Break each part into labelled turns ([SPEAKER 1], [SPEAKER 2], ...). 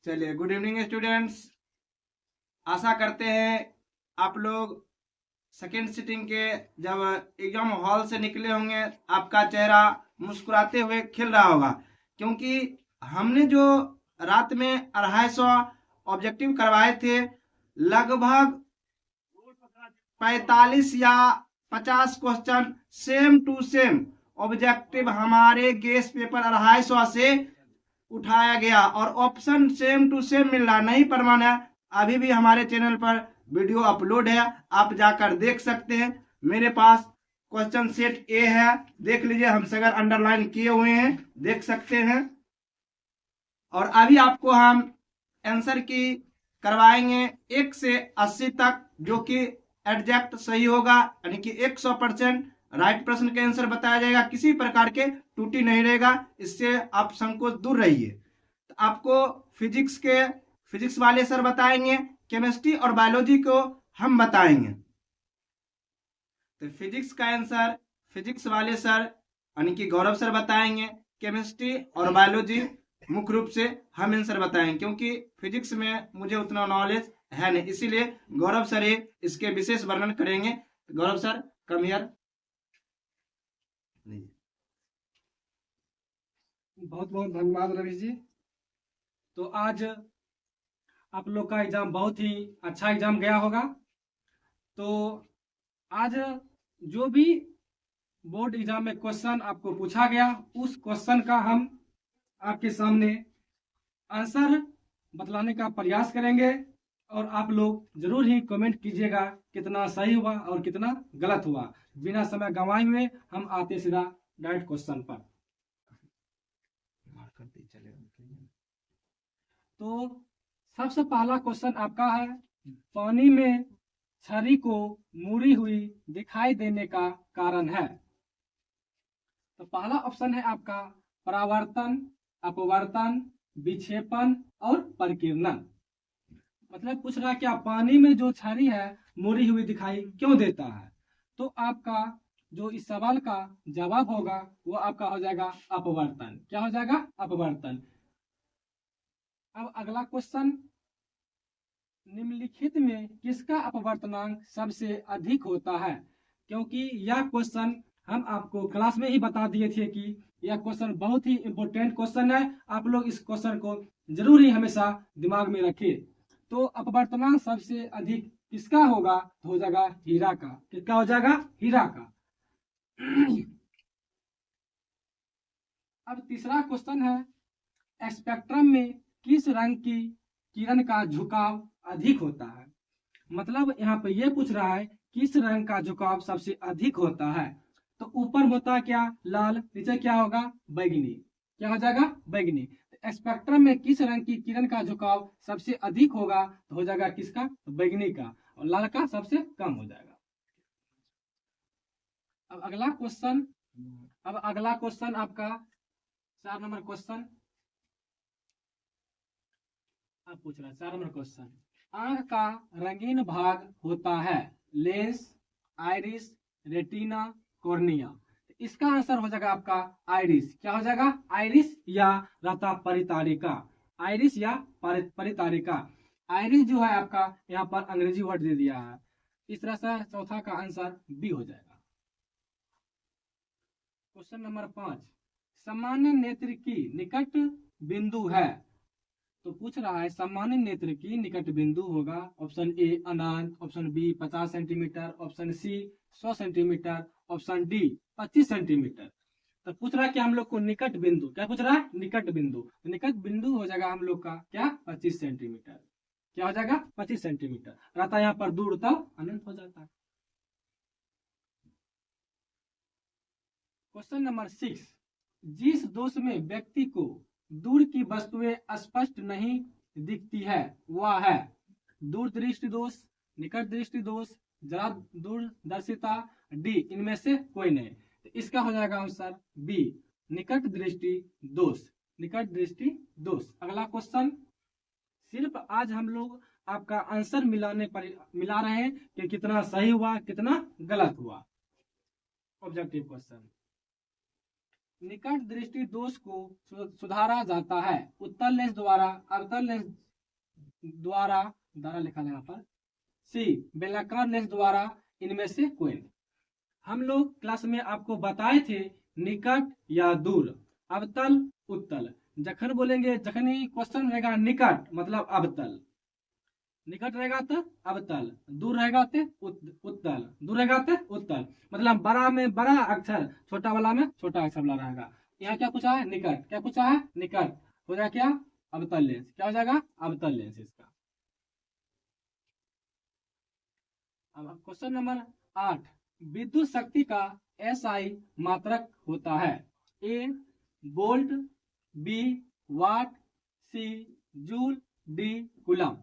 [SPEAKER 1] चलिए, good evening students. आशा करते हैं आप लोग सेकेंड सिटिंग के जब एग्जाम हॉल से निकले होंगे आपका चेहरा मुस्कुराते हुए खिल रहा होगा, क्योंकि हमने जो रात में 250 ऑब्जेक्टिव करवाए थे, लगभग 45 या 50 question same to same objective हमारे गेस पेपर 250 से उठाया गया और ऑप्शन सेम टू सेम मिल रहा। नहीं परवाना, अभी भी हमारे चैनल पर वीडियो अपलोड है, आप जाकर देख सकते हैं। मेरे पास क्वेश्चन सेट ए है, देख लीजिए, हम सगर अंडरलाइन किए हुए हैं, देख सकते हैं। और अभी आपको हम आंसर की करवाएंगे 1 से 80 तक, जो कि एग्जैक्ट सही होगा, यानी कि 100% राइट प्रश्न के आंसर बताया जाएगा, किसी प्रकार के त्रुटि नहीं रहेगा। इससे आप संकोच दूर रहिए। तो आपको फिजिक्स वाले सर बताएंगे, केमिस्ट्री और बायोलॉजी को हम बताएंगे। तो फिजिक्स का आंसर फिजिक्स वाले सर यानी कि गौरव सर बताएंगे, केमिस्ट्री और बायोलॉजी मुख्य रूप से हम आंसर बताएंगे, क्योंकि फिजिक्स में मुझे उतना नॉलेज है नहीं, इसीलिए गौरव सर ही इसके विशेष वर्णन करेंगे। गौरव सर, कम हियर।
[SPEAKER 2] बहुत बहुत धन्यवाद रवि जी। तो आज आप लोग का एग्जाम बहुत ही अच्छा एग्जाम गया होगा। तो आज जो भी बोर्ड एग्जाम में क्वेश्चन आपको पूछा गया, उस क्वेश्चन का हम आपके सामने आंसर बतलाने का प्रयास करेंगे, और आप लोग जरूर ही कमेंट कीजिएगा कितना सही हुआ और कितना गलत हुआ। बिना समय गंवाए हुए हम आते सीधा डायरेक्ट क्वेश्चन पर। तो सबसे पहला क्वेश्चन आपका है, पानी में छड़ी को मुड़ी हुई दिखाई देने का कारण है। तो पहला ऑप्शन है आपका परावर्तन, अपवर्तन, विक्षेपण और परिकीर्णन। मतलब पूछ रहा है क्या पानी में जो छड़ी है मुड़ी हुई दिखाई क्यों देता है। तो आपका जो इस सवाल का जवाब होगा वो आपका हो जाएगा अपवर्तन। क्या हो जाएगा? अपवर्तन। अब अगला क्वेश्चन, निम्नलिखित में किसका अपवर्तनांक सबसे अधिक होता है। क्योंकि यह क्वेश्चन हम आपको क्लास में ही बता दिए थे कि यह क्वेश्चन बहुत ही इंपॉर्टेंट क्वेश्चन है। आप लोग इस क्वेश्चन को जरूर ही हमेशा दिमाग में रखिए। तो अपवर्तनांक सबसे अधिक किसका होगा? तो हो जाएगा हीरा का। किसका हो जाएगा? हीरा का। अब तीसरा क्वेश्चन है, स्पेक्ट्रम में किस रंग की किरण का झुकाव अधिक होता है। मतलब यहाँ पे ये पूछ रहा है किस रंग का झुकाव सबसे अधिक होता है। तो ऊपर होता है क्या? लाल। नीचे क्या होगा? बैगनी। क्या हो जाएगा? बैगनी। तो स्पेक्ट्रम में किस रंग की किरण का झुकाव सबसे अधिक होगा? तो हो जाएगा किसका? बैगनी का। और लाल का सबसे कम हो जाएगा। अब अगला क्वेश्चन आपका 4 नंबर क्वेश्चन आप पूछ रहा है। 4 नंबर क्वेश्चन, आंख का रंगीन भाग होता है लेंस, आइरिस, रेटिना, कॉर्निया। इसका आंसर हो जाएगा आपका आइरिस। क्या हो जाएगा? आइरिस या रहता परितारिका। आइरिस या परितारिका। आइरिस जो है आपका यहाँ पर अंग्रेजी वर्ड दे दिया है। इस तरह से चौथा का आंसर बी हो जाएगा। क्वेश्चन नंबर 5, सामान्य नेत्र की निकट बिंदु है। तो पूछ रहा है सामान्य नेत्र की निकट बिंदु होगा। ऑप्शन ए अनंत, option B 50 centimetre, option C 100 centimetre, option D 25 centimetre. तो पूछ रहा है कि हम लोग को निकट बिंदु, क्या पूछ रहा है? निकट बिंदु। तो निकट बिंदु हो जाएगा हम लोग का क्या? 25 सेंटीमीटर। क्या हो जाएगा? 25 सेंटीमीटर। रहता है यहाँ पर दूर तो अनंत हो जाता है। क्वेश्चन नंबर 6, जिस दोष में व्यक्ति को दूर की वस्तुएं स्पष्ट नहीं दिखती है वह है दूरदृष्टि दोष, निकट दृष्टि दोष, जरा दूरदर्शिता, डी इनमें से कोई नहीं। तो इसका हो जाएगा आंसर बी, निकट दृष्टि दोष। निकट दृष्टि दोष। अगला क्वेश्चन, सिर्फ आज हम लोग आपका आंसर मिला रहे हैं कि कितना सही हुआ कितना गलत हुआ। ऑब्जेक्टिव क्वेश्चन, निकट दृष्टि दोष को सुधारा जाता है? उत्तल लेंस द्वारा, अवतल लेंस द्वारा लिखा है यहाँ पर, सी बेलनाकार लेंस द्वारा, इनमें से कोई नहीं। हम लोग क्लास में आपको बताए थे निकट या दूर, अवतल उत्तल। जखन बोलेंगे, जखन ही क्वेश्चन रहेगा निकट मतलब अवतल, निकट रहेगा तो अवतल, दूर रहेगा तो उत्तल, दूर रहेगा तो उत्तल। मतलब बड़ा में बड़ा अक्षर, छोटा वाला में छोटा अक्षर वाला रहेगा। यहाँ क्या पूछा है? निकट। क्या पूछा है? निकट। हो जाएगा क्या? अवतल लेंस। क्या हो जाएगा? अवतल लेंस इसका। अब क्वेश्चन नंबर 8, विद्युत शक्ति का एसआई मात्रक होता है? ए वोल्ट, बी वाट, सी जूल, डी कूलम।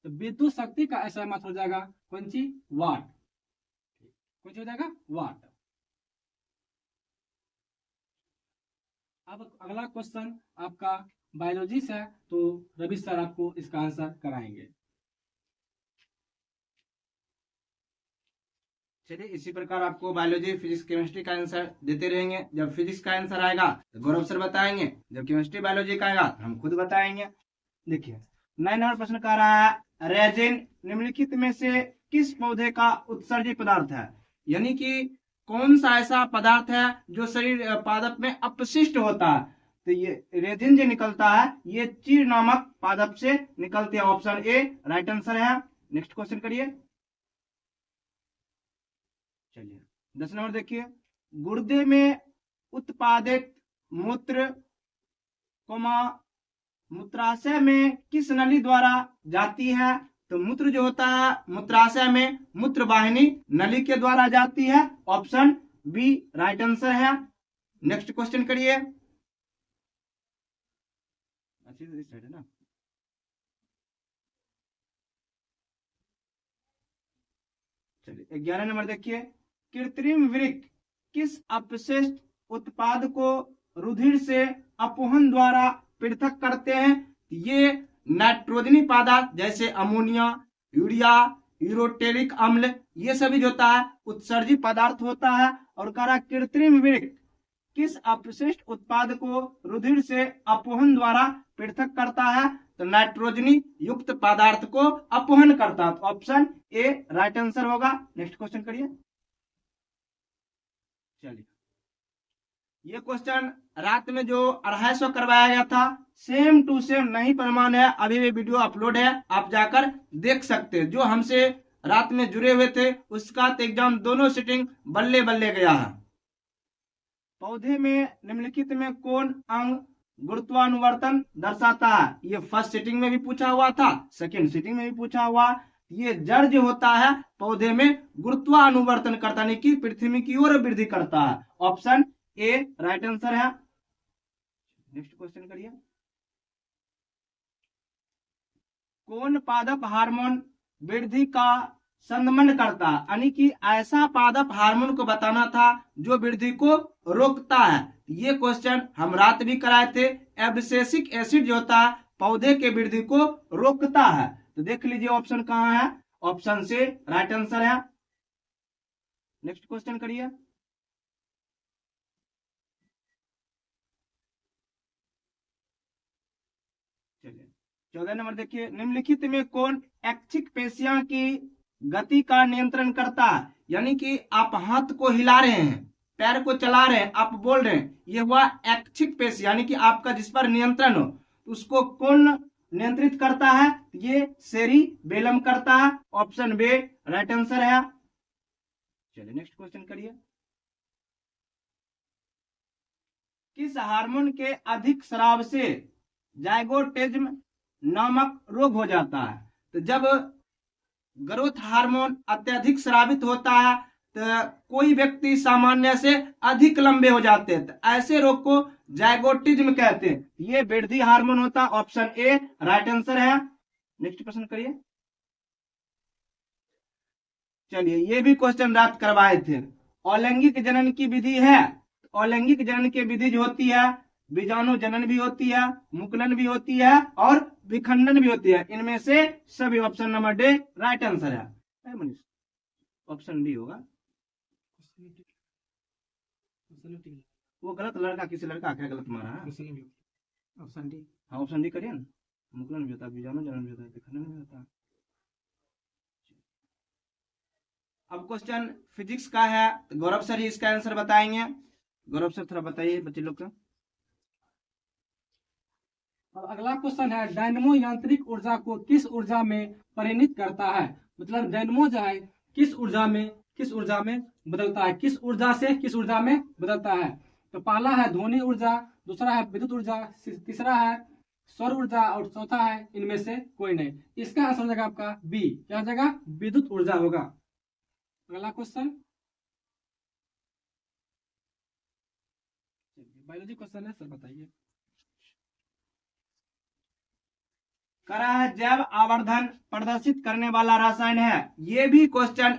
[SPEAKER 2] तो विद्युत शक्ति का ऐसा मात्रा हो जाएगा कौन सी? वाट। कौन सी हो जाएगा? वाट। अब अगला क्वेश्चन आपका बायोलॉजी से है, तो रवि सर आपको इसका आंसर कराएंगे।
[SPEAKER 1] चलिए, इसी प्रकार आपको बायोलॉजी, फिजिक्स, केमिस्ट्री का आंसर देते रहेंगे। जब फिजिक्स का आंसर आएगा तो गौरव सर बताएंगे, जब केमिस्ट्री बायोलॉजी का आएगा तो हम खुद बताएंगे। देखिए 9 नंबर प्रश्न कह रहा है, रेजिन निम्नलिखित में से किस पौधे का उत्सर्जी पदार्थ है? यानी कि कौन सा ऐसा पदार्थ है जो शरीर पादप में अपशिष्ट होता है? तो ये रेजिन जो निकलता है, ये चीड़ नामक पादप से निकलते हैं। ऑप्शन ए राइट आंसर है। नेक्स्ट क्वेश्चन करिए। चलिए 10 नंबर देखिए, गुर्दे में उत्पादित मूत्र मूत्राशय में किस नली द्वारा जाती है? तो मूत्र जो होता है मूत्राशय में मूत्र वाहिनी नली के द्वारा जाती है। ऑप्शन बी राइट आंसर है। नेक्स्ट क्वेश्चन करिए। है ना? चलिए 11 नंबर देखिए, कृत्रिम वृक्क किस अपशिष्ट उत्पाद को रुधिर से अपवहन द्वारा पृथक करते हैं? ये नाइट्रोजनी पदार्थ जैसे अमोनिया, यूरिया, यूरोटेरिक अम्ल, ये सभी जो होता है उत्सर्जी पदार्थ होता है। और कह रहा कृत्रिम वृक्क किस अपशिष्ट उत्पाद को रुधिर से अपवहन द्वारा पृथक करता है? तो नाइट्रोजनी युक्त पदार्थ को अपवहन करता है। ऑप्शन ए राइट आंसर होगा। नेक्स्ट क्वेश्चन करिए। चलिए, ये क्वेश्चन रात में जो 250 करवाया गया था, सेम टू सेम नहीं प्रमाण है, अभी भी वीडियो अपलोड है, आप जाकर देख सकते हैं। जो हमसे रात में जुड़े हुए थे उसका तो एग्जाम दोनों सिटिंग बल्ले बल्ले गया है। पौधे में निम्नलिखित में कौन अंग गुरुत्वानुवर्तन दर्शाता है? ये फर्स्ट सिटिंग में भी पूछा हुआ था, सेकंड सिटिंग में भी पूछा हुआ। ये जड़ जो होता है पौधे में गुरुत्वानुवर्तन करता, यानी कि पृथ्वी की ओर वृद्धि करता है। ऑप्शन ए राइट आंसर है। नेक्स्ट क्वेश्चन करिए। कौन पादप हार्मोन वृद्धि का संदमन करता है? यानी कि ऐसा पादप हार्मोन को बताना था जो वृद्धि को रोकता है। ये क्वेश्चन हम रात भी कराए थे। एब्सिसिक एसिड जो होता है पौधे के वृद्धि को रोकता है। तो देख लीजिए ऑप्शन कहाँ है, ऑप्शन से राइट आंसर है। नेक्स्ट क्वेश्चन करिए। चलिए 14 नंबर देखिए, निम्नलिखित में कौन ऐच्छिक पेशियां की गति का नियंत्रण करता है? यानी कि आप हाथ को हिला रहे हैं, पैर को चला रहे हैं, आप बोल रहे हैं, ये हुआ ऐच्छिक पेशी, यानी कि आपका जिस पर नियंत्रण हो, उसको कौन नियंत्रित करता है? ये सेरिबेलम करता है। ऑप्शन बी राइट आंसर है। चलिए नेक्स्ट क्वेश्चन करिए। किस हार्मोन के अधिक स्राव से जाइगोटिज्म नामक रोग हो जाता है? तो जब ग्रोथ हार्मोन अत्यधिक स्रावित होता है तो कोई व्यक्ति सामान्य से अधिक लंबे हो जाते हैं, तो ऐसे रोग को जाइगोटिज्म कहते हैं। ये वृद्धि हार्मोन होता है। ऑप्शन ए राइट आंसर है। नेक्स्ट प्रश्न करिए। चलिए, ये भी क्वेश्चन रात करवाए थे। अलैंगिक जनन की विधि है। अलैंगिक जनन की विधि जो होती है, बीजाणु जनन भी होती है, मुकुलन भी होती है और विखंडन भी होती है। इनमें से सभी option number D right answer है। मनीष ऑप्शन डी होगा। वो गलत, लड़का किसी लड़का क्या गलत मारा है?
[SPEAKER 2] Option D.
[SPEAKER 1] हाँ ऑप्शन डी करिए ना। मुकुलन भी होता है, बीजाणु जनन भी होता है, दिखने में भी होता है। अब क्वेश्चन फिजिक्स का है, तो गौरव सर ही इसका आंसर बताएंगे। गौरव सर थोड़ा बताइए बच्चे लोग का।
[SPEAKER 2] अब अगला क्वेश्चन है, डायनमो यांत्रिक ऊर्जा को किस ऊर्जा में परिणित करता है? मतलब डायनमो जो है किस ऊर्जा में बदलता है, किस ऊर्जा से किस ऊर्जा में बदलता है? तो पहला है ध्वनि ऊर्जा, दूसरा है विद्युत ऊर्जा, तीसरा है सौर ऊर्जा और चौथा है इनमें से कोई नहीं। इसका आंसर हो जाएगा आपका बी, क्या हो जाएगा? विद्युत ऊर्जा होगा। अगला क्वेश्चन बायोलॉजी क्वेश्चन है, सर बताइए।
[SPEAKER 1] करा है जैव आवर्धन प्रदर्शित करने वाला रसायन है। ये भी क्वेश्चन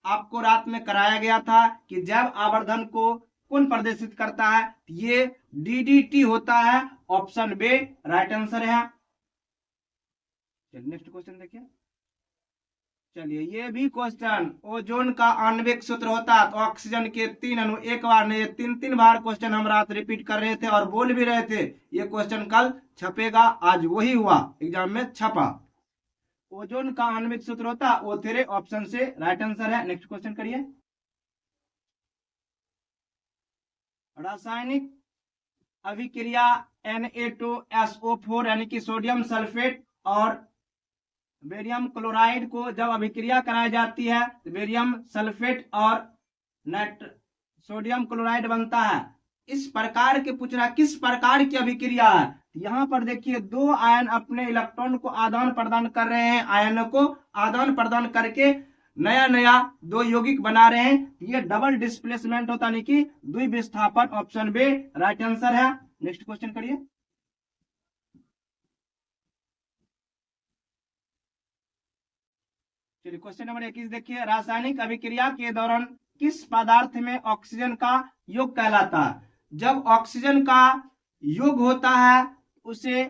[SPEAKER 1] आपको रात में कराया गया था कि जैव आवर्धन को कौन प्रदर्शित करता है? ये डीडीटी होता है। ऑप्शन बी राइट आंसर है। चलिए नेक्स्ट क्वेश्चन देखिए। चलिए ये भी क्वेश्चन, ओजोन का आणविक सूत्र होता है तो ऑक्सीजन के 3 अणु, एक बार नहीं 3 बार क्वेश्चन हम रात रिपीट कर रहे थे और बोल भी रहे थे ये क्वेश्चन कल छपेगा, आज वही हुआ, एग्जाम में छपा। ओजोन का आणविक सूत्र होता है O3, ऑप्शन से राइट आंसर है। नेक्स्ट क्वेश्चन करिए। रासायनिक अभिक्रिया Na2SO4 यानी कि सोडियम सल्फेट और बेरियम क्लोराइड को जब अभिक्रिया कराई जाती है तो बेरियम सल्फेट और सोडियम क्लोराइड बनता है। इस प्रकार के पूछ रहा है किस प्रकार की अभिक्रिया है? यहाँ पर देखिए दो आयन अपने इलेक्ट्रॉन को आदान प्रदान कर रहे हैं, आयनों को आदान प्रदान करके नया नया दो यौगिक बना रहे हैं। ये डबल डिस्प्लेसमेंट होता नहीं कि द्विविस्थापन। ऑप्शन बी राइट आंसर है। नेक्स्ट क्वेश्चन करिए। चलिए क्वेश्चन नंबर 21 देखिए। रासायनिक अभिक्रिया के दौरान किस पदार्थ में ऑक्सीजन का योग कहलाता है? जब ऑक्सीजन का योग होता है उसे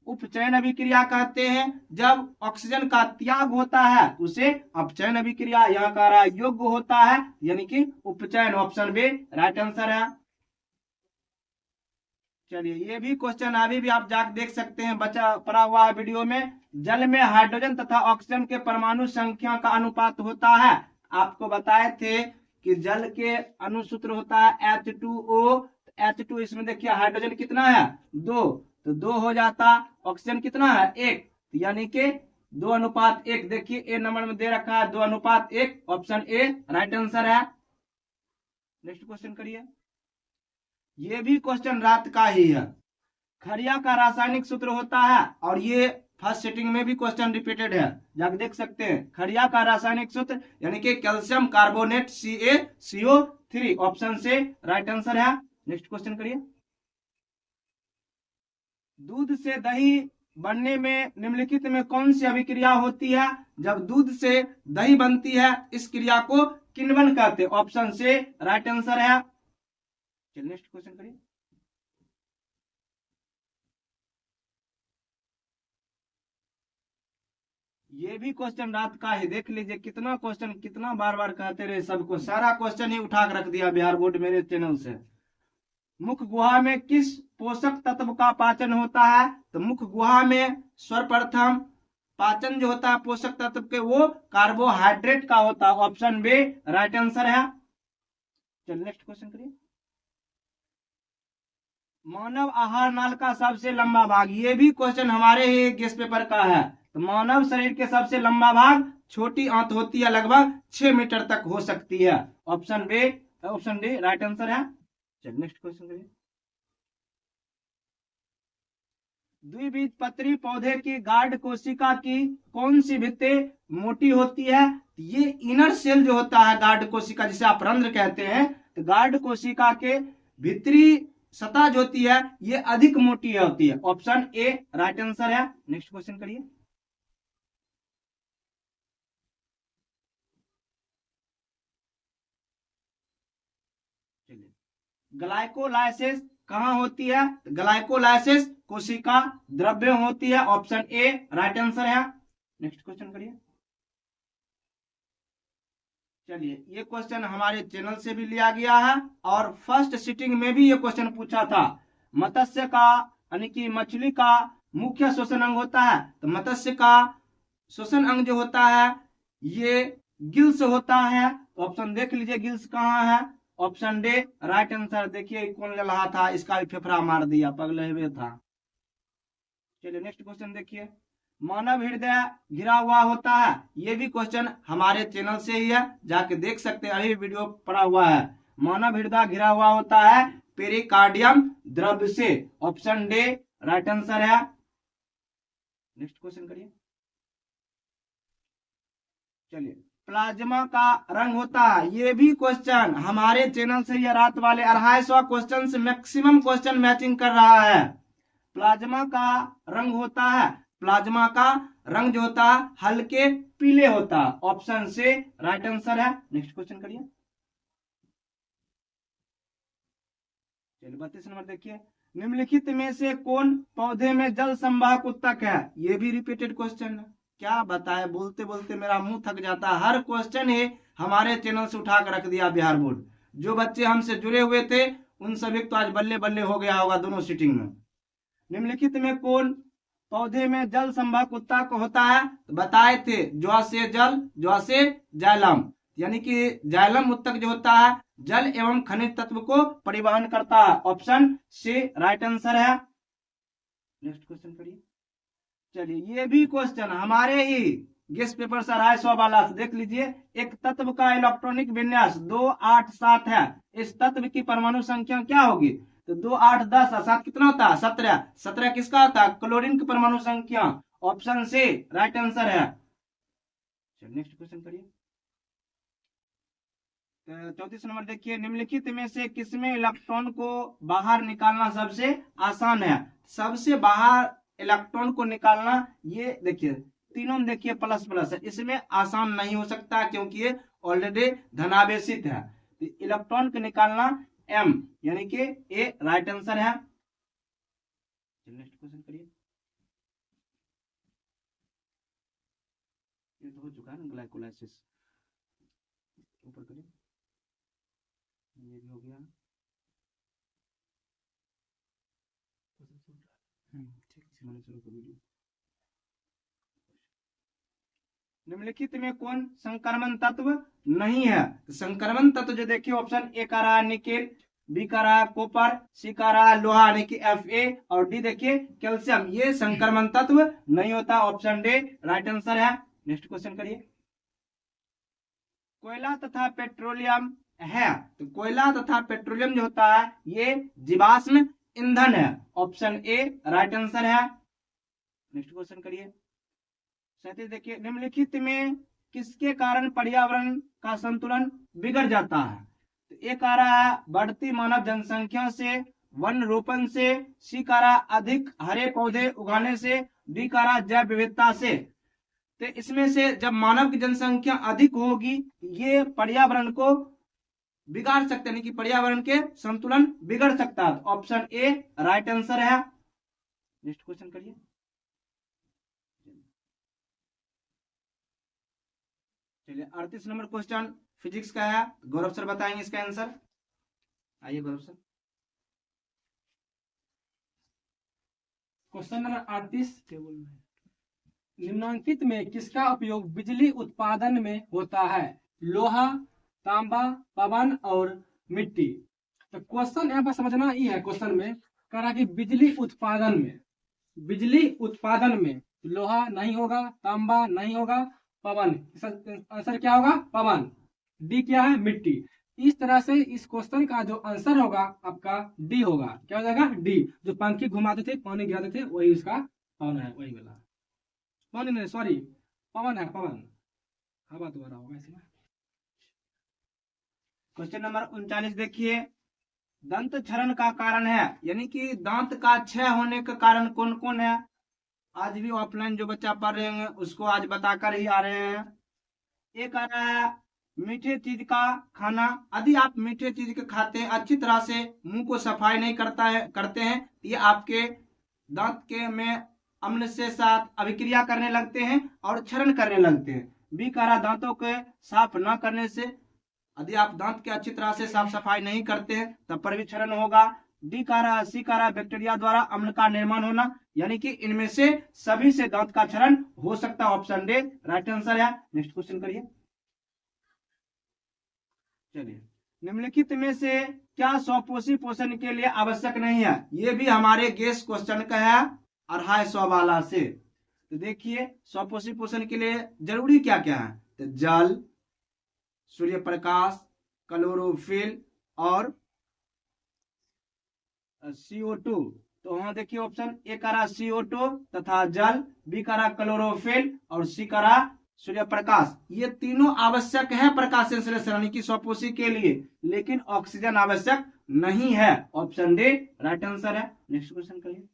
[SPEAKER 1] उपचयन अभिक्रिया कहते हैं। जब ऑक्सीजन का त्याग होता है उसे अपचयन अभिक्रिया। यहाँ कह रहा है योग होता है यानी कि उपचयन। ऑप्शन बी राइट आंसर है। चलिए ये भी क्वेश्चन अभी भी आप जाकर देख सकते हैं, बचा पड़ा हुआ है वीडियो में। जल में हाइड्रोजन तथा ऑक्सीजन के परमाणु संख्या का अनुपात होता है। आपको बताए थे कि जल के अनुसूत्र होता है H2O। H2 इसमें देखिए हाइड्रोजन कितना है 2, तो 2 हो जाता। ऑक्सीजन कितना है 1, यानी कि 2:1। देखिए ए नंबर में दे रखा है 2:1। ऑप्शन ए राइट आंसर है। नेक्स्ट क्वेश्चन करिए। ये भी क्वेश्चन रात का ही है। खरिया का रासायनिक सूत्र होता है और ये फर्स्ट सेटिंग में भी क्वेश्चन रिपीटेड है, जाकर देख सकते हैं। खरिया का रासायनिक सूत्र यानी कि कैल्शियम कार्बोनेट CaCO3। ऑप्शन से राइट आंसर है। नेक्स्ट क्वेश्चन करिए। दूध से दही बनने में निम्नलिखित में कौन सी अभिक्रिया होती है? जब दूध से दही बनती है इस क्रिया को किण्वन कहते हैं। ऑप्शन से राइट आंसर है। चलिए नेक्स्ट क्वेश्चन करिए। ये भी क्वेश्चन रात का है, देख लीजिए कितना क्वेश्चन, कितना बार बार कहते रहे सबको, सारा क्वेश्चन ही उठा कर रख दिया बिहार बोर्ड मेरे चैनल से। मुख गुहा में किस पोषक तत्व का पाचन होता है? तो मुख गुहा में सर्वप्रथम पाचन जो होता है पोषक तत्व के वो कार्बोहाइड्रेट का होता है। ऑप्शन बी राइट आंसर है। चलिए नेक्स्ट क्वेश्चन करिए। मानव आहार नाल का सबसे लंबा भाग, ये भी क्वेश्चन हमारे ही गेस्ट पेपर का है। तो मानव शरीर के सबसे लंबा भाग छोटी आंत होती है, लगभग 6 मीटर तक हो सकती है। Option B, option D right answer है। चलिए नेक्स्ट क्वेश्चन करिए। द्विबीजपत्री पौधे की गार्ड कोशिका की कौन सी भित्ति मोटी होती है? ये इनर सेल जो होता है गार्ड कोशिका, जिसे आप रंध्र कहते हैं, तो गार्ड कोशिका के भीतरी सतह जो होती है ये अधिक मोटी होती है। ऑप्शन ए राइट आंसर है। नेक्स्ट क्वेश्चन करिए। ग्लाइकोलाइसिस कहाँ होती है? ग्लाइकोलाइसिस कोशिका द्रव्य होती है। ऑप्शन ए राइट आंसर है। नेक्स्ट क्वेश्चन करिए। चलिए, ये क्वेश्चन हमारे चैनल से भी लिया गया है और फर्स्ट सिटिंग में भी ये क्वेश्चन पूछा था। मत्स्य का यानी कि मछली का मुख्य श्वसन अंग होता है, तो मत्स्य का श्वसन अंग जो होता है ये गिल्स होता है। तो ऑप्शन देख लीजिए गिल्स कहाँ है, ऑप्शन डे राइट आंसर। देखिए कौन ले रहा था, इसका भी फेफड़ा मार दिया, पगले हुए था। चलिए नेक्स्ट क्वेश्चन देखिए, मानव हृदय घिरा हुआ होता है, ये भी क्वेश्चन हमारे चैनल से ही है, जाके देख सकते हैं, अभी वीडियो पड़ा हुआ है। मानव हृदय घिरा हुआ होता है पेरिकार्डियम द्रव्य से, ऑप्शन डे राइट आंसर है। नेक्स्ट क्वेश्चन करिए। चलिए, प्लाज्मा का रंग होता है, ये भी क्वेश्चन हमारे चैनल से ये रात वाले 250 क्वेश्चन से मैक्सिमम क्वेश्चन मैचिंग कर रहा है। प्लाज्मा का रंग होता है, प्लाज्मा का रंग जो होता है हल्के पीले होता है, ऑप्शन से राइट आंसर है। नेक्स्ट क्वेश्चन करिए। चलिए 32 नंबर देखिए, निम्नलिखित में से कौन पौधे में जल संवाहक उत्तक है, ये भी रिपीटेड क्वेश्चन है। क्या बताए, बोलते बोलते मेरा मुंह थक जाता है। हर क्वेश्चन ही हमारे चैनल से उठा कर रख दिया बिहार बोर्ड। जो बच्चे हमसे जुड़े हुए थे उन सभी तो आज बल्ले बल्ले हो गया होगा दोनों सीटिंग में। निम्नलिखित में कौन पौधे में जल संवाहक उत्तक होता है, तो बताए थे ज्वासे जल, ज्वासे जाइलम, यानी कि जाइलम उत्तक जो होता है जल एवं खनिज तत्व को परिवहन करता है, ऑप्शन सी राइट आंसर है। नेक्स्ट क्वेश्चन करिए। चलिए, ये भी क्वेश्चन हमारे ही गेस्ट पेपर से 250 वाला से देख लीजिए। एक तत्व का इलेक्ट्रॉनिक विन्यास 2 8 7 है, इस तत्व की परमाणु संख्या क्या होगी, तो 2 8 10 7 कितना होता है 17। 17 किसका होता है, क्लोरीन की परमाणु संख्या, ऑप्शन से राइट आंसर है। चलिए नेक्स्ट क्वेश्चन करिए। 34 नंबर देखिए, निम्नलिखित में से किसमें इलेक्ट्रॉन को बाहर निकालना सबसे आसान है। सबसे बाहर इलेक्ट्रॉन को निकालना, ये देखिए तीनों में देखिए प्लस प्लस है, इसमें आसान नहीं हो सकता क्योंकि ये ऑलरेडी धनावेशित है। तो इलेक्ट्रॉन को निकालना एम, यानी कि ए राइट आंसर है। नेक्स्ट क्वेश्चन करिए। ये तो हो चुका है ना ग्लाइकोलाइसिस, ऊपर करिए, ये भी हो गया। ठीक से मैंने शुरू कर वीडियो। निम्नलिखित में कौन संक्रमण तत्व नहीं है, तो संक्रमण तत्व जो देखिए ऑप्शन ए का रहा निकेल, बी का रहा कॉपर, सी का रहा लोहा यानी कि Fa, और डी देखिए कैल्शियम, ये संक्रमण तत्व नहीं होता, ऑप्शन डी राइट आंसर है। नेक्स्ट क्वेश्चन करिए। कोयला तथा पेट्रोलियम है, तो कोयला तथा पेट्रोलियम जो होता है ये जीवाश्म ईंधन है, ऑप्शन ए राइट आंसर है। नेक्स्ट क्वेश्चन करिए। 37 देखिए, निम्नलिखित में किसके कारण पर्यावरण का संतुलन बिगड़ जाता है, तो ए का रहा है बढ़ती मानव जनसंख्या से, वन रोपण से, सी का रहा अधिक हरे पौधे उगाने से, डी का रहा जैव विविधता से। तो इसमें से जब मानव की जनसंख्या अधिक होगी ये पर्यावरण को बिगाड़ सकते हैं, कि पर्यावरण के संतुलन बिगड़ सकता है, ऑप्शन ए राइट आंसर है। नेक्स्ट क्वेश्चन करिए। चलिए 38 नंबर क्वेश्चन फिजिक्स का है, गौरव सर बताएंगे इसका आंसर। आइए गौरव सर।
[SPEAKER 2] क्वेश्चन नंबर 38, निम्नलिखित में किसका उपयोग बिजली उत्पादन में होता है, लोहा, तांबा, पवन और मिट्टी। तो क्वेश्चन यहाँ पर समझना ही है, क्वेश्चन में कह रहा कि बिजली उत्पादन में, बिजली उत्पादन में लोहा नहीं होगा, तांबा नहीं होगा, पवन, आंसर क्या होगा पवन, डी क्या है मिट्टी। इस तरह से इस क्वेश्चन का जो आंसर होगा आपका डी होगा, क्या हो जाएगा डी, जो पंखी घुमाते थे पानी गिराते थे वही उसका पवन है, वही वाला पानी नहीं, सॉरी पवन है, पवन हवा द्वारा होगा इसमें।
[SPEAKER 1] क्वेश्चन नंबर 39 देखिए, दंत क्षरण का कारण है, यानी कि दांत का क्षय होने का कारण कौन कौन है। आज भी ऑफलाइन जो बच्चा पढ़ रहे हैं उसको आज बताकर ही आ रहे हैं। एक आ रहा है मीठे चीज का खाना, यदि आप मीठे चीज के खाते हैं अच्छी तरह से मुंह को सफाई नहीं करते हैं ये आपके दांत के में अम्ल से साथ अभिक्रिया करने लगते हैं और क्षरण करने लगते हैं, बी कह रहा दांतों के साफ न करने से, यदि आप दांत के अच्छी तरह से साफ सफाई नहीं करते हैं तब पर भी क्षरण होगा। डी कह रहा, सी कह रहा बैक्टीरिया द्वारा अम्ल का निर्माण होना, यानी कि इनमें से सभी से दांत का क्षरण हो सकता है। ऑप्शन डी राइट आंसर है। नेक्स्ट क्वेश्चन करिए। चलिए, निम्नलिखित में से क्या स्वपोषी पोषण के लिए आवश्यक नहीं है? ये भी हमारे गेस क्वेश्चन का है 250 वाला से। तो देखिए स्वपोषी पोषण के लिए जरूरी क्या क्या है? तो जल, सूर्य प्रकाश, क्लोरोफिल और CO2। तो वहां देखिए ऑप्शन ए करा CO2 तथा जल, बी करा क्लोरोफिल और सी करा सूर्य प्रकाश। ये तीनों आवश्यक है प्रकाश संश्लेषण यानी कि स्वपोषी के लिए, लेकिन ऑक्सीजन आवश्यक नहीं है। ऑप्शन डी राइट आंसर है। नेक्स्ट क्वेश्चन करिए।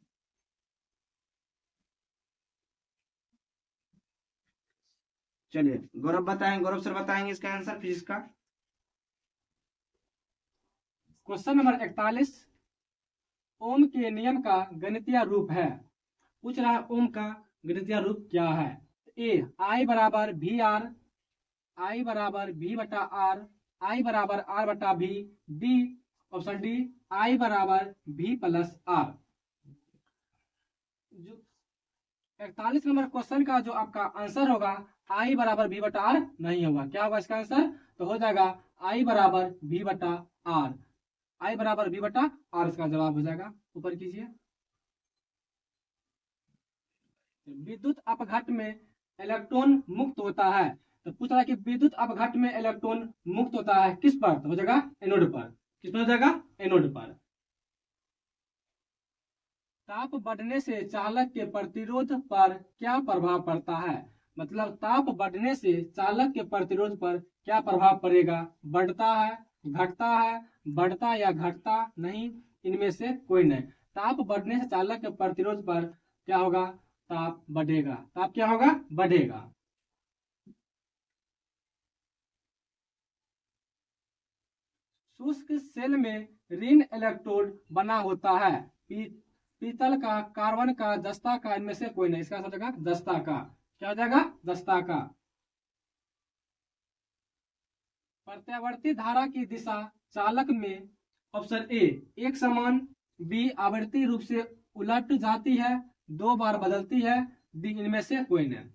[SPEAKER 1] चलिए गौरव बताएंगे, गौरव सर बताएंगे इसका आंसर फिजिक्स का।
[SPEAKER 2] क्वेश्चन नंबर 41 ओम के नियम का गणितीय रूप है। पूछ रहा है ओम का गणितीय रूप क्या है? ए आई बराबर वी आर, आई बराबर वी बटा आर, आई बराबर आर बटा V, D option D I बराबर V plus R. 41 number question का जो आपका आंसर होगा आई बराबर वी बटा आर नहीं होगा। क्या होगा इसका आंसर? तो हो जाएगा आई बराबर वी बटा आर, आई बराबर वी बटा आर इसका जवाब हो जाएगा। ऊपर कीजिए। विद्युत अपघट में इलेक्ट्रॉन मुक्त होता है। तो पूछ रहा है कि विद्युत अपघट में इलेक्ट्रॉन मुक्त होता है किस पर? तो हो जाएगा एनोड पर। किस पर हो जाएगा? एनोड पर। ताप बढ़ने से चालक के प्रतिरोध पर क्या प्रभाव पड़ता है? मतलब ताप बढ़ने से चालक के प्रतिरोध पर क्या प्रभाव पड़ेगा? बढ़ता है, घटता है, बढ़ता या घटता नहीं, इनमें से कोई नहीं। ताप बढ़ने से चालक के प्रतिरोध पर क्या होगा? ताप बढ़ेगा। ताप क्या होगा? बढ़ेगा। शुष्क सेल में ऋण इलेक्ट्रोड बना होता है। पीतल का, कार्बन का, जस्ता का, इनमें से कोई नहीं। इसका आंसर हो जाएगा जस्ता का। क्या हो जाएगा? जस्ता का। प्रत्यावर्ती धारा की दिशा चालक में ऑप्शन ए एक समान, बी आवर्ती रूप से उलट जाती है, 2 बार बदलती है, डी इनमें से कोई नहीं।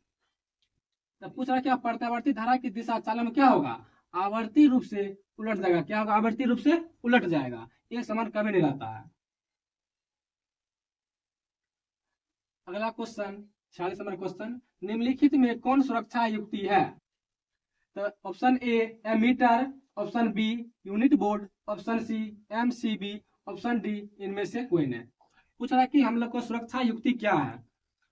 [SPEAKER 2] तो पूछ रहा क्या प्रत्यावर्ती धारा की दिशा चालक में क्या होगा? आवर्ती रूप से उलट जाएगा। क्या होगा? आवर्ती रूप से उलट जाएगा, एक समान कभी नहीं रहता है। अगला क्वेश्चन 46 नंबर क्वेश्चन, निम्नलिखित में कौन सुरक्षा युक्ति है? तो option A ammeter, option B unit board, option C MCB, option D इनमें से कोई नहीं। पूछ रहा है कि हम लोग को सुरक्षा युक्ति क्या है?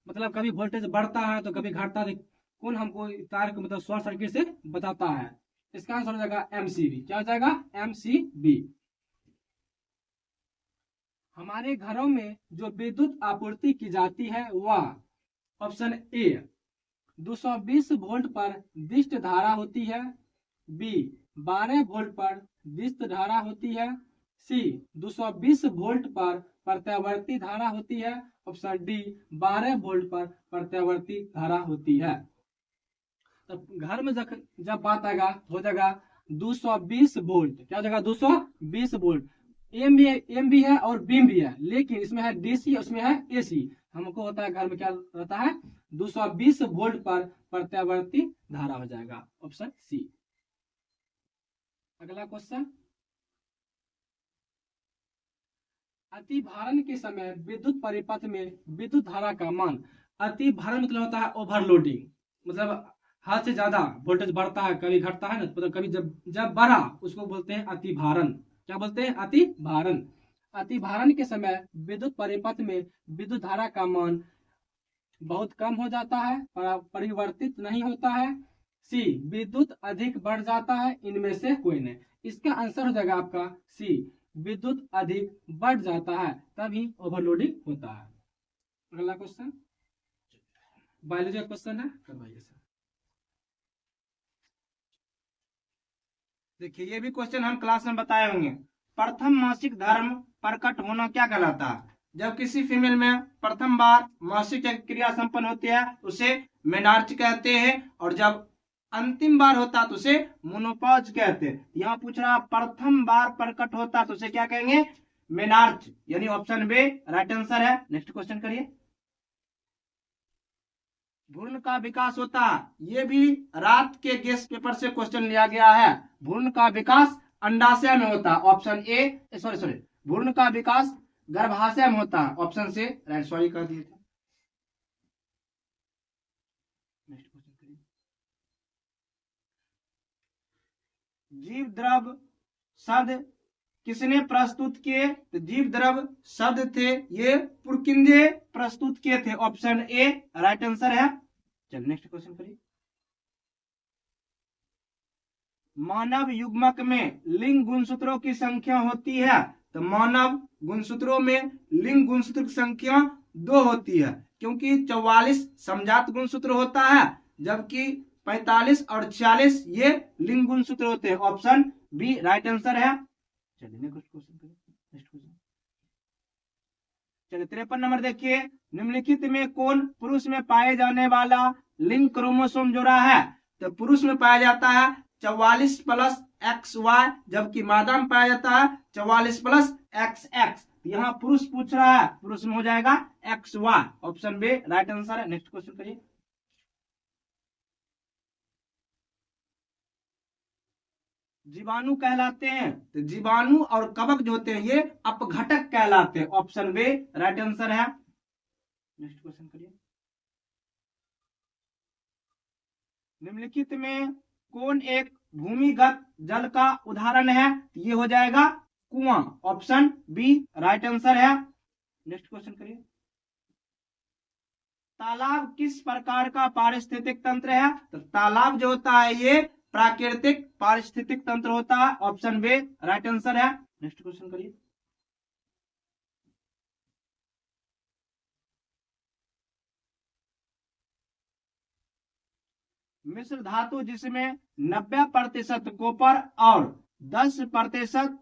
[SPEAKER 2] मतलब कभी वोल्टेज बढ़ता है तो कभी घटता है, कौन हमको तार को मतलब शॉर्ट सर्किट से बताता है? इसका आंसर हो जाएगा MCB। क्या हो जाएगा? MCB। हमारे घरों में जो विद्युत आपूर्ति की जाती है वह ऑप्शन ए 220 वोल्ट पर दिष्ट धारा होती है, बी 12 वोल्ट पर दिष्ट धारा होती है, सी 220 वोल्ट पर प्रत्यावर्ती धारा होती है, ऑप्शन डी 12 वोल्ट पर प्रत्यावर्ती धारा होती है। तो घर में जब बात आएगा हो जाएगा 220 वोल्ट। क्या हो जाएगा? 220 वोल्ट। एम भी है और बीम भी है, लेकिन इसमें है DC, उसमें है AC। हमको होता है घर में क्या रहता है? 220 वोल्ट पर प्रत्यावर्ती धारा हो जाएगा, ऑप्शन सी। अगला क्वेश्चन, अतिभारण के समय विद्युत परिपथ में विद्युत धारा का मान। अतिभारण मतलब होता है ओवरलोडिंग, मतलब हद से ज्यादा वोल्टेज बढ़ता है, कभी घटता है ना, मतलब कभी जब बढ़ा उसको बोलते हैं अतिभारण। क्या बोलते हैं? अतिभारण। अतिभारण के समय विद्युत परिपथ में विद्युत धारा का मान बहुत कम हो जाता है, परिवर्तित नहीं होता है, सी विद्युत अधिक बढ़ जाता है, इनमें से कोई नहीं। इसका आंसर हो जाएगा आपका सी विद्युत अधिक बढ़ जाता है, तभी ओवरलोडिंग होता है। अगला क्वेश्चन बायोलॉजी का क्वेश्चन है, करवाइए सर।
[SPEAKER 1] देखिए ये भी क्वेश्चन हम क्लास में बताए होंगे। प्रथम मासिक धर्म प्रकट होना क्या कहलाता है? जब किसी फीमेल में प्रथम बार मासिक क्रिया संपन्न होती है उसे मेनार्च कहते हैं, और जब अंतिम बार होता तो उसे मोनोपॉज कहते हैं। यहाँ पूछ रहा प्रथम बार प्रकट होता तो उसे क्या कहेंगे? मेनार्च, यानी ऑप्शन बी राइट आंसर है। नेक्स्ट क्वेश्चन करिए। भ्रूण का विकास होता है, ये भी रात के गेस्ट पेपर से क्वेश्चन लिया गया है। भ्रूण का विकास अंडाशय में होता है, ऑप्शन ए, सॉरी, भ्रूण का विकास गर्भाशय में होता है, ऑप्शन से राइट, सॉरी कर दिए थे। नेक्स्ट क्वेश्चन करिए। जीव द्रव शब्द किसने प्रस्तुत किए? तो जीव द्रव शब्द थे ये पुरकिंजे प्रस्तुत किए थे, ऑप्शन ए राइट आंसर है। चलिए नेक्स्ट क्वेश्चन करिए। मानव युग्मक में लिंग गुणसूत्रों की संख्या होती है, तो मानव गुणसूत्रों में लिंग गुणसूत्र की संख्या 2 होती है, क्योंकि 44 समजात गुणसूत्र होता है, जबकि 45 और 46 ये लिंग गुणसूत्र होते हैं, ऑप्शन बी राइट आंसर है। चलिए नेक्स्ट क्वेश्चन करिए। नेक्स्ट क्वेश्चन चलिए 53 नंबर देखिए। निम्नलिखित में कौन पुरुष में पाए जाने वाला लिंग क्रोमोसोम जोड़ा है? तो पुरुष में पाया जाता है 44 प्लस XY, जबकि मादा में पाया जाता है 44 प्लस XX। यहाँ पुरुष पूछ रहा है, पुरुष में हो जाएगा XY, option B right answer है। नेक्स्ट क्वेश्चन करिए। जीवाणु कहलाते हैं, तो जीवाणु और कवक जो होते हैं ये अपघटक कहलाते हैं, ऑप्शन बी राइट आंसर है। नेक्स्ट क्वेश्चन करिए। निम्नलिखित में कौन एक भूमिगत जल का उदाहरण है? ये हो जाएगा कुआं, ऑप्शन बी राइट आंसर है। नेक्स्ट क्वेश्चन करिए। तालाब किस प्रकार का पारिस्थितिक तंत्र है? तो तालाब जो होता है ये प्राकृतिक पारिस्थितिक तंत्र होता है, ऑप्शन बी राइट आंसर है। नेक्स्ट क्वेश्चन करिए। मिश्र धातु जिसमें 90% कॉपर और 10%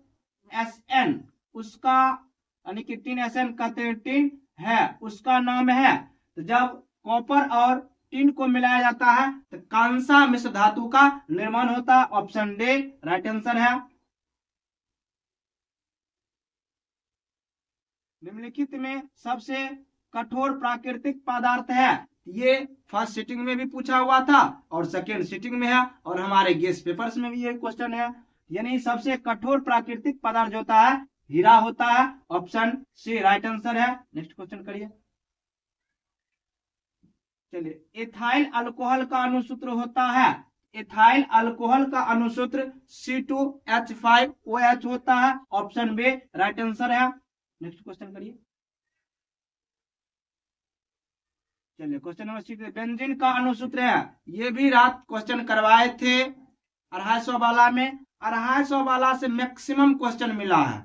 [SPEAKER 1] SN, उसका यानी कि टिन SN कहते टिन है, उसका नाम है। तो जब कॉपर और टिन को मिलाया जाता है तो कौन सा मिश्र धातु का निर्माण होता है? ऑप्शन डी राइट आंसर है। निम्नलिखित में सबसे कठोर प्राकृतिक पदार्थ है? ये फर्स्ट सिटिंग में भी पूछा हुआ था और सेकेंड सिटिंग में है, और हमारे गेस्ट पेपर्स में भी ये क्वेश्चन है। यानी सबसे कठोर प्राकृतिक पदार्थ होता है हीरा होता है, ऑप्शन सी राइट आंसर है। नेक्स्ट क्वेश्चन करिए। चलिए इथाइल अल्कोहल का अणुसूत्र होता है, इथाइल अल्कोहल का अणुसूत्र C2H5OH होता है, ऑप्शन बी राइट आंसर है। नेक्स्ट क्वेश्चन करिए। चलिए क्वेश्चन नंबर 6 बेंजीन का अणुसूत्र है, ये भी रात क्वेश्चन करवाए थे 250 वाला में, 250 वाला से मैक्सिमम क्वेश्चन मिला है।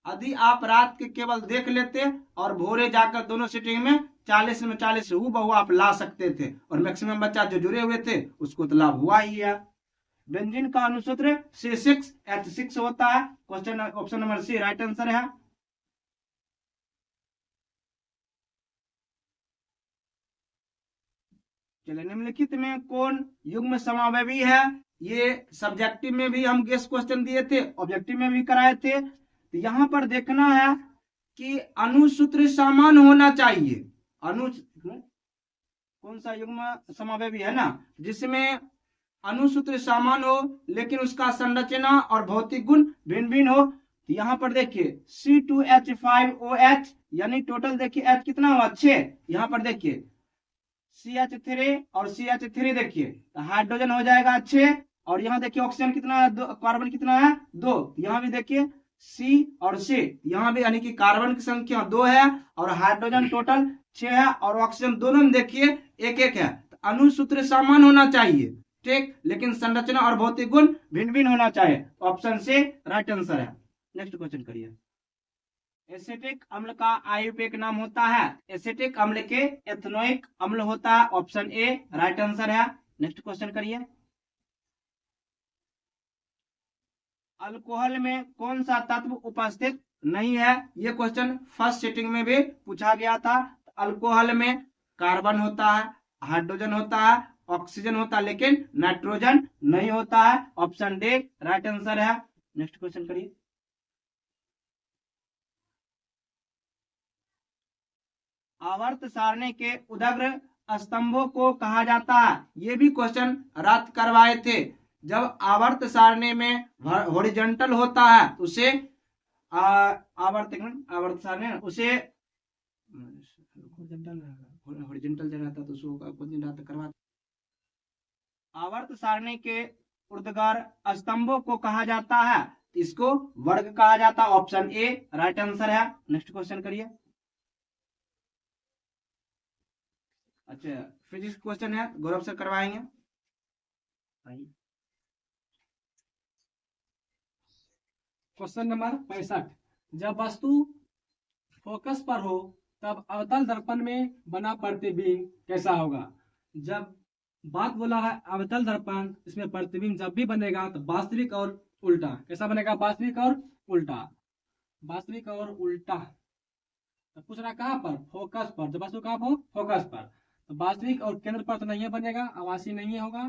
[SPEAKER 1] यदि आप रात के केवल देख लेते और भोरे जाकर दोनों सिटिंग में 40 में 40 हूबहू आप ला सकते थे, और मैक्सिमम बच्चा जो जुड़े हुए थे उसको तो लाभ हुआ ही है। बेंजीन का अणुसूत्र C6H6 होता है, question option number C right answer है। चलिए निम्नलिखित में कौन युग्म समावयवी है? ये सब्जेक्टिव में भी हम गेस्ट क्वेश्चन दिए थे, ऑब्जेक्टिव में भी कराए थे। तो यहाँ पर देखना है कि अणुसूत्र समान होना चाहिए। कौन सा युग्म समावयवी है ना जिसमें अणुसूत्र समान हो लेकिन उसका संरचना और भौतिक गुण भिन्न भिन्न हो? तो यहाँ पर देखिए C2H5OH, यानी टोटल देखिए H कितना हुआ 6, यहाँ पर देखिए CH3 और CH3 देखिए तो हाइड्रोजन हो जाएगा 6, और यहाँ देखिए ऑक्सीजन कितना है, कार्बन कितना है 2, यहाँ भी देखिए C और C, यहाँ भी यानी कि कार्बन की संख्या 2 है और हाइड्रोजन टोटल 6 है, और ऑक्सीजन दोनों में देखिए 1-1 है। तो अणुसूत्र समान होना चाहिए, ठीक, लेकिन संरचना और भौतिक गुण भिन्न भिन्न होना चाहिए, ऑप्शन से राइट आंसर है। नेक्स्ट क्वेश्चन करिए। एसिटिक अम्ल का आयुपेक नाम होता है? एसिटिक अम्ल के एथनोइक अम्ल होता है, ऑप्शन ए राइट आंसर है। नेक्स्ट क्वेश्चन करिए। अल्कोहल में कौन सा तत्व उपस्थित नहीं है? ये क्वेश्चन फर्स्ट सिटिंग में भी पूछा गया था। अल्कोहल में कार्बन होता है, हाइड्रोजन होता है ऑक्सीजन होता है लेकिन नाइट्रोजन नहीं होता है। ऑप्शन डी राइट आंसर है। नेक्स्ट क्वेश्चन करिए। आवर्त सारणी के उदग्र स्तंभों को कहा जाता है। ये भी क्वेश्चन रद्द करवाए थे। जब आवर्त सारणी में हॉरिजॉन्टल होता है उसे आवर्त सारणी उसे हॉरिजॉन्टल जब रहता तो उसको करवा। आवर्त सारणी के ऊर्ध्वाधर स्तंभों को कहा जाता है, इसको वर्ग कहा जाता है। ऑप्शन ए राइट आंसर है। नेक्स्ट क्वेश्चन करिए। अच्छा फिजिक्स क्वेश्चन है, गौरव सर करवाएंगे।
[SPEAKER 2] Question number 65। जब वस्तु फोकस पर हो तब अवतल दर्पण में बना प्रतिबिंब कैसा होगा। जब बात बोला है अवतल दर्पण, इसमें प्रतिबिंब जब भी बनेगा तो वास्तविक और उल्टा कैसा बनेगा, वास्तविक और उल्टा, वास्तविक और उल्टा। तो पूछ रहा कहाँ पर, फोकस पर। जब वस्तु कहाँ हो, फोकस पर, तो वास्तविक और केंद्र पर तो नहीं बनेगा, आवासी नहीं होगा,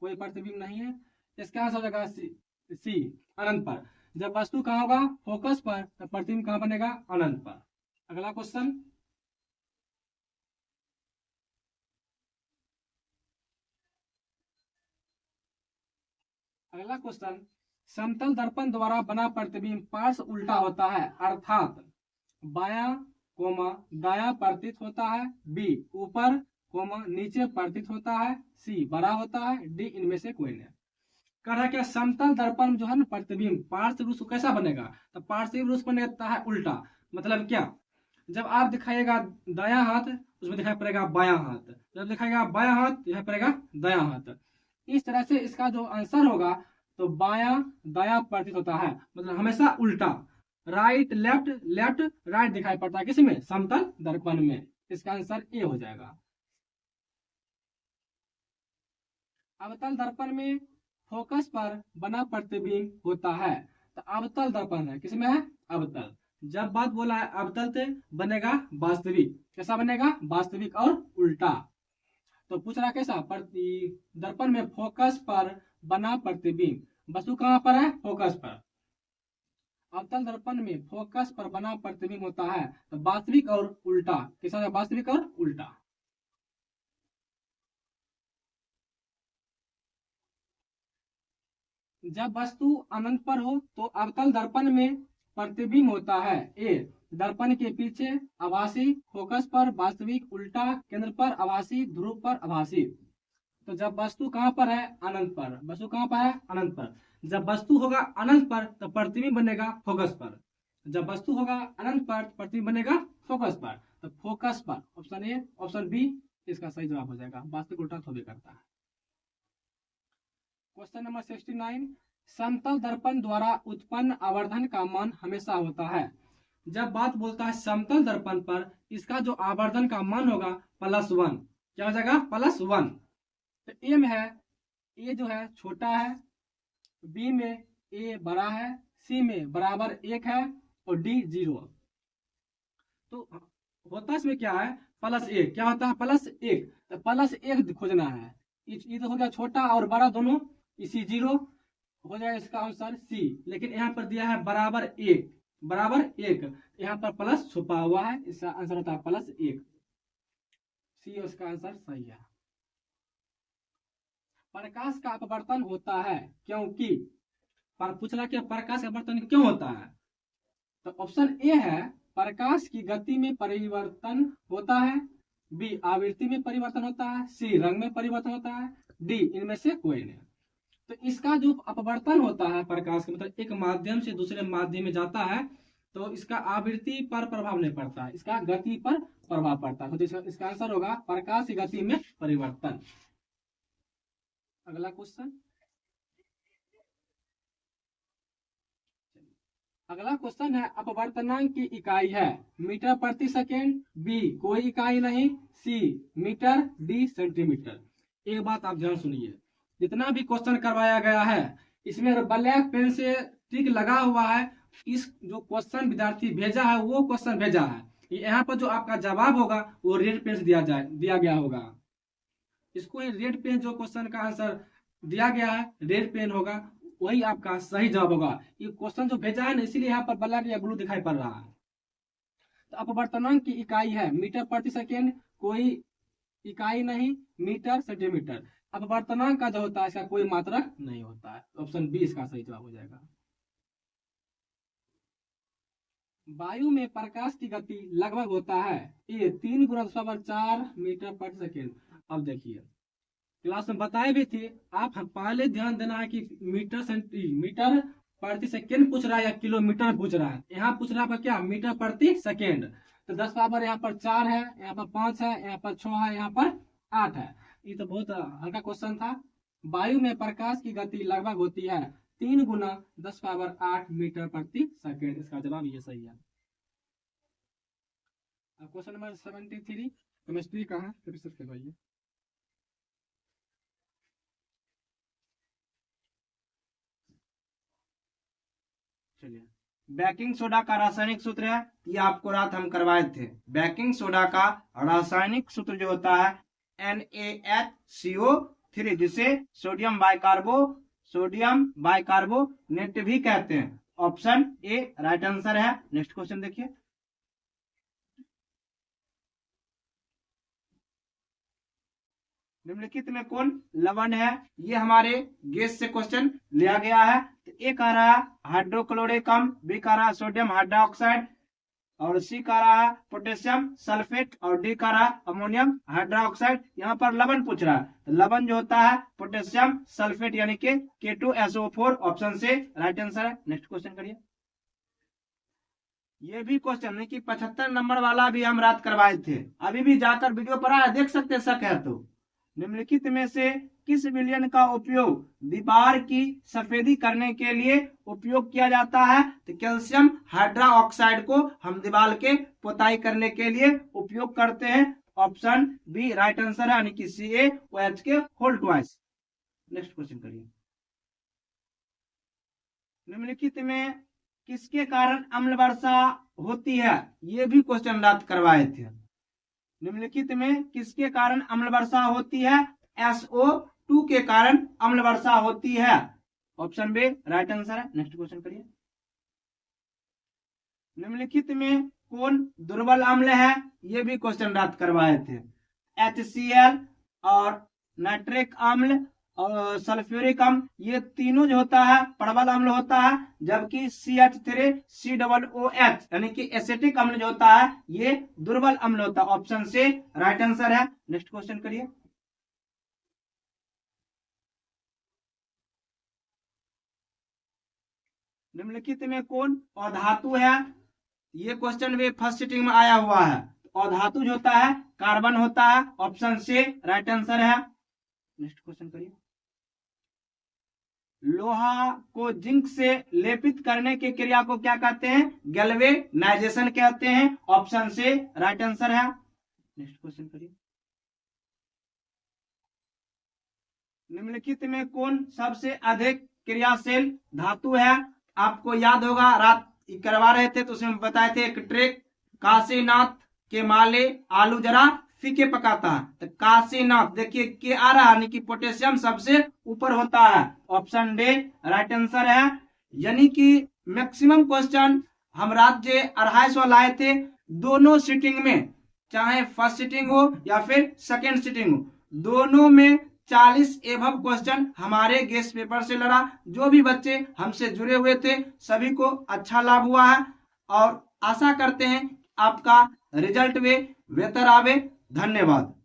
[SPEAKER 2] कोई प्रतिबिंब नहीं है। इसका आंसर हो जाएगा सी अनंत पर। जब वस्तु कहाँ होगा, फोकस पर, तो प्रतिबिंब कहाँ बनेगा, अनंत पर। अगला क्वेश्चन। अगला क्वेश्चन, समतल दर्पण द्वारा बना प्रतिबिंब पार्श्व उल्टा होता है, अर्थात बायां दायां प्रतीत होता है, बी ऊपर नीचे प्रतीत होता है, सी बड़ा होता है, डी इनमें से कोई नहीं। कर रहा क्या, समतल दर्पण जो है ना प्रतिबिंब पार्श्व रूप कैसा बनेगा, तो पार्श्व रूप बनेगा है उल्टा। मतलब क्या, जब आप दिखाइएगा दायां हाथ उसमें दिखाई पड़ेगा बायां हाथ, जब दिखाएगा बायां हाथ दिखाई पड़ेगा दायां हाथ। इस तरह से इसका जो आंसर होगा तो बायां दायां प्रतीत होता है, मतलब हमेशा उल्टा, राइट लेफ्ट लेफ्ट राइट दिखाई पड़ता है किसी में, समतल दर्पण में। इसका आंसर ए हो जाएगा। अवतल दर्पण में फोकस पर बना प्रतिबिंब होता है, तो अवतल दर्पण है किसमें है, अवतल। जब बात बोला है अवतल से बनेगा वास्तविक, कैसा बनेगा, वास्तविक और उल्टा। तो पूछ रहा कैसा, दर्पण में फोकस पर बना प्रतिबिंब, वस्तु कहाँ पर है, फोकस पर। अवतल दर्पण में फोकस पर बना प्रतिबिंब होता है, तो वास्तविक और उल्टा, कैसा, वास्तविक और उल्टा। जब वस्तु अनंत पर हो तो अवतल दर्पण में प्रतिबिंब होता है, ए दर्पण के पीछे आभासी, फोकस पर वास्तविक, उल्टा केंद्र पर आभासी, ध्रुव पर आभासी। तो जब वस्तु कहाँ पर है, अनंत पर, वस्तु कहाँ पर है, अनंत पर। जब वस्तु होगा अनंत पर तो प्रतिबिंब बनेगा फोकस पर, जब वस्तु होगा अनंत पर प्रतिबिंब बनेगा फोकस पर। तो फोकस पर, ऑप्शन ए ऑप्शन बी इसका सही जवाब हो जाएगा, वास्तविक उल्टा थोड़ी करता है। Question number 69। समतल दर्पण द्वारा उत्पन्न आवर्धन का मान हमेशा होता है। जब बात बोलता है समतल दर्पण पर, इसका जो आवर्धन का मान होगा +1, क्या हो जाएगा, +1। तो ए में है, ए जो है छोटा है, बी में ए बड़ा है, सी में बराबर 1 है और डी 0। तो होता इसमें क्या है, +1, क्या होता है, +1। तो +1 खोजना है, ये तो हो गया छोटा और बड़ा दोनों, इसी 0 हो जाएगा इसका आंसर सी। लेकिन यहाँ पर दिया है बराबर 1, बराबर 1, यहाँ पर प्लस छुपा हुआ है, इसका आंसर होता है +1, सी उसका आंसर सही है। प्रकाश का अपवर्तन होता है क्योंकि, पर पूछ रहा क्या प्रकाश का अपवर्तन क्यों होता है, तो ऑप्शन ए है प्रकाश की गति में परिवर्तन होता है, बी आवृत्ति में परिवर्तन होता है, सी रंग में परिवर्तन होता है, डी इनमें से कोई नहीं। तो इसका जो अपवर्तन होता है प्रकाश का, मतलब एक माध्यम से दूसरे माध्यम में जाता है, तो इसका आवृत्ति पर प्रभाव नहीं पड़ता है, इसका गति पर प्रभाव पड़ता है। तो इसका आंसर होगा प्रकाश की गति में परिवर्तन। अगला क्वेश्चन। अगला क्वेश्चन है अपवर्तनांक की इकाई है मीटर प्रति सेकेंड, बी कोई इकाई नहीं, सी मीटर, डी सेंटीमीटर। एक बात आप ध्यान सुनिए, जितना भी क्वेश्चन करवाया गया है इसमें ब्लैक पेन से टिक लगा हुआ है, इस जो क्वेश्चन विद्यार्थी भेजा है वो क्वेश्चन भेजा है, यहाँ पर जो आपका जवाब होगा वो रेड पेन से दिया गया होगा। इसको ही रेड पेन, जो क्वेश्चन का आंसर दिया गया है रेड पेन होगा, वही आपका सही जवाब होगा। ये क्वेश्चन जो भेजा है ना, इसीलिए यहाँ पर ब्लैक या ब्लू दिखाई पड़ रहा है। तो अपवर्तनांक की इकाई है मीटर प्रति सेकेंड, कोई इकाई नहीं, मीटर सेंटीमीटर। अपवर्तनांक का जो होता है इसका कोई मात्रक नहीं होता है। ऑप्शन बी इसका सही जवाब हो जाएगा। वायु में प्रकाश की गति लगभग होता है ये 3 × 10⁴ मीटर प्रति सेकेंड। अब देखिए क्लास में बताए भी थे, आप पहले ध्यान देना है कि मीटर प्रति सेकेंड पूछ रहा है या किलोमीटर पूछ रहा है। यहाँ पूछ रहा है क्या, मीटर प्रति सेकेंड। तो 10 पावर यहाँ पर 4 है, यहाँ पर 5 है, यहाँ पर 6 है, यहाँ पर 8 है। ये तो बहुत हल्का क्वेश्चन था। वायु में प्रकाश की गति लगभग होती है 3 × 10⁸ मीटर प्रति सेकेंड। इसका जवाब ये सही है। क्वेश्चन नंबर 73 केमिस्ट्री का है, रिसर्च करवाइए।
[SPEAKER 1] चलिए, बेकिंग सोडा का रासायनिक सूत्र है, ये आपको रात हम करवाए थे। बेकिंग सोडा का रासायनिक सूत्र जो होता है NaHCO3, जिसे सोडियम बाइकार्बोनेट भी कहते हैं। ऑप्शन ए राइट आंसर है। नेक्स्ट क्वेश्चन देखिए, निम्नलिखित में कौन लवण है? ये हमारे गैस से क्वेश्चन लिया गया है। तो ए कह रहा है हाइड्रोक्लोरिक अम्ल, बी कह रहा है सोडियम हाइड्रोक्साइड, और सी कह रहा है पोटेशियम सल्फेट, और डी कह रहा है अमोनियम हाइड्रोक्साइड। यहाँ पर लवण पूछ रहा है, तो लवण जो होता है पोटेशियम सल्फेट यानी कि K2SO4। ऑप्शन से राइट आंसर है। नेक्स्ट क्वेश्चन करिए। ये भी क्वेश्चन नहीं कि 75 नंबर वाला भी हम रात करवाए थे, अभी भी जाकर वीडियो पर आया देख सकते, शक है तो। निम्नलिखित में से किस विलयन का उपयोग दीवार की सफेदी करने के लिए उपयोग किया जाता है? तो कैल्शियम हाइड्रोक्साइड को हम दीवार के पोताई करने के लिए उपयोग करते हैं। ऑप्शन बी राइट आंसर है, यानी कि CaOH के होल ट्वाइस। नेक्स्ट क्वेश्चन करिए। निम्नलिखित में किसके कारण अम्ल वर्षा होती है? ये भी क्वेश्चन रात करवाए थे। निम्नलिखित में किसके कारण अम्ल वर्षा होती है? SO2 के कारण अम्ल वर्षा होती है। ऑप्शन बी राइट आंसर है। नेक्स्ट क्वेश्चन करिए। निम्नलिखित में कौन दुर्बल अम्ल है? ये भी क्वेश्चन रात करवाए थे। HCl और नाइट्रिक अम्ल और सल्फ्यूरिक अम्ल, ये तीनों जो होता है प्रबल अम्ल होता है, जबकि CH3COOH यानी कि एसिटिक अम्ल जो होता है ये दुर्बल अम्ल होता है। ऑप्शन से राइट आंसर है। नेक्स्ट क्वेश्चन करिए। निम्नलिखित में कौन अधातु है? ये क्वेश्चन भी फर्स्ट सिटिंग में आया हुआ है। अधातु जो होता है कार्बन होता है। ऑप्शन से राइट आंसर है। नेक्स्ट क्वेश्चन करिए। लोहा को जिंक से लेपित करने की क्रिया को क्या कहते हैं? गैल्वेनाइजेशन कहते हैं। ऑप्शन से राइट आंसर है। नेक्स्ट क्वेश्चन करिए। निम्नलिखित में कौन सबसे अधिक क्रियाशील धातु है? आपको याद होगा रात करवा रहे थे तो उसमें बताए थे एक ट्रिक, काशीनाथ के माले आलू जरा फीके पकाता है। तो काशीनाथ देखिए के आ रहा है कि पोटेशियम सबसे ऊपर होता है। ऑप्शन डी राइट आंसर है। यानी कि मैक्सिमम क्वेश्चन हम रात जे 250 लाए थे, दोनों सिटिंग में, चाहे फर्स्ट सिटिंग हो या फिर सेकेंड सिटिंग हो, दोनों में 40 एबव क्वेश्चन हमारे गेस्ट पेपर से लड़ा। जो भी बच्चे हमसे जुड़े हुए थे सभी को अच्छा लाभ हुआ है, और आशा करते हैं आपका रिजल्ट में बेहतर आवे। धन्यवाद।